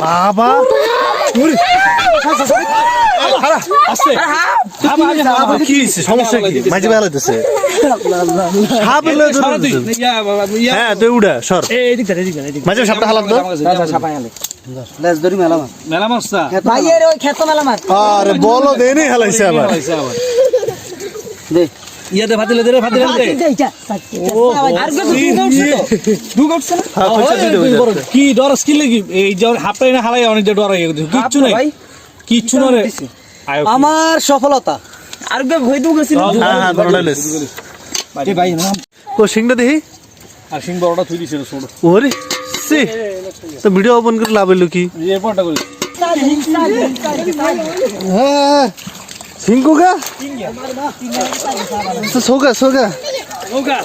বাবা কি সমস্যা কি মাঝে বেলা দিতেছে হ্যাঁ তুই উড়া সর মাঝে সাপটা হালাত আরে বলো দেনি হেলাইছে আবার ইয়াতে ফাতিলে দে ফাতিলে দে কি ডর স্কিল কি এই যে হাফটাই না হালাই অনেক ডর হয়ে গেছে কিচ্ছু নাই কিচ্ছু না রে আমার সফলতা আর ভয় দু গেছিল হ্যাঁ হ্যাঁ ধরলাইস এ ভাই নাম কো সিংটা দেখি আর সিং বড়টা থুই দিছিল ছোট ওরে সি তো ভিডিও ওপেন করে লাভ হইলো কি রিপোর্টটা করি হ্যাঁ সিংকুকা তো সোগা সোগা ওগা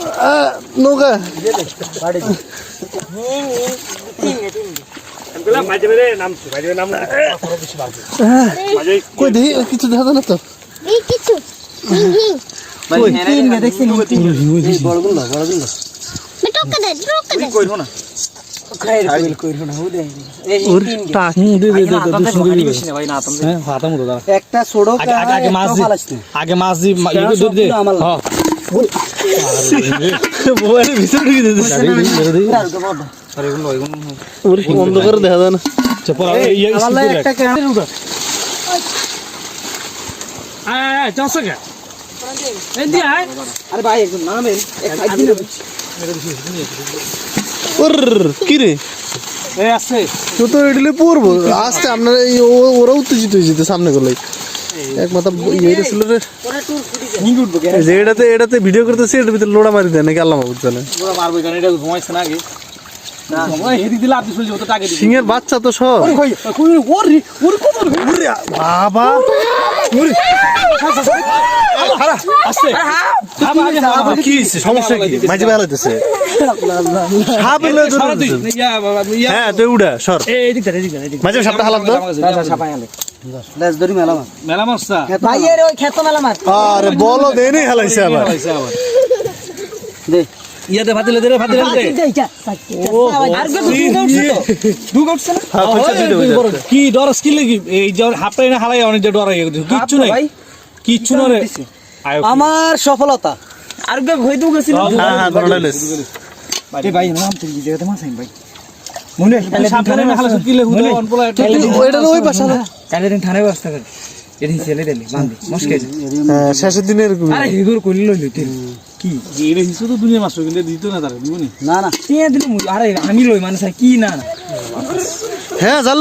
নোগা আমগুলা মাঝে মেরে নাম মাঝে কই দেখি কিছু দেখা না তো এই কিছু কই তিন গে দেখছিস এই বড়গুলো টক্কা দে কইরো না খাইর কইরো না হুদে এই ওর তিন গে টাক দে ভাই না তুমি হ্যাঁ হাতাম তো দাঁড়া একটা ছোড়ো আগে মাছ দি আগে মাছ দি ইগো দূর দে হ্যাঁ মোবাইলের ভিতর ঢুকে দিতেছে আরে এগুলো ওর বন্ধ করে দেখা যায় না চপরা এই আমার একটা ক্যামেরা চসকা এই দি আয় আরে ভাই একদম নামেন এক আইদিন ওর কি রে এই আছে তো তো এডলে পড়বো আস্তে আপনারা ওরা উত্তেজিত হয়ে যেতে সামনে গেলে এক মাথা ইয়ে ছিল রে নিঙ্গি উঠবো যে এটাতে ভিডিও করতেছি এটার ভিতরে লোড়া মারি দেয় নাকি আল্লাহ মাহবুব জানে পুরো মারবো কারণ এটা ঘুমাইছে না আগে না ওই হেদি দিলে আপনি চলে যত টাকা দিবেন সিংহের বাচ্চা তো সব কই কই ওরে ওরে কত বাবা আছে কি সমস্যা কি মাঝে বেলা দিতেছে হ্যাঁ তুই উড়া সর এই দিক দে মাঝে সাপটা হালাত দাও ছাপাই আলে লেজ ধরি মেলা মেলা মাছটা ভাই এর ওই ক্ষেত মেলা মার আরে বলো দেনি হেলাইছে আবার দে ইয়াতে ফাতিলে দে ফাতিলে দে আর দু গউছে না হ্যাঁ কইছে দিতে হইছে কি ডর স্কিল কি এই যে হাফটাই না হালাই অনেক ডর হয়ে গেছে কিচ্ছু নাই কিচ্ছু না রে আমার সফলতা আর ভয় দু গেছিল হ্যাঁ হ্যাঁ ধরলাইস এ ভাই নাম তুই জায়গাতে মাছ আইন ভাই মনে সাবধানে না হালা কিলে হুদা অনপলা ওইটা ওই পাশে কালে দিন থানায় ব্যবস্থা করে এদিন ছেলে দিলি বান্ধি মুশকিল হ্যাঁ শেষের দিনে এরকম আরে হিগুর কইল লইল তেল কি এরে হিসু তো দুনিয়া মাছ কিন্তু দিত না তার দিবনি না না তে দিল আরে আমি লই মানে কি না হ্যাঁ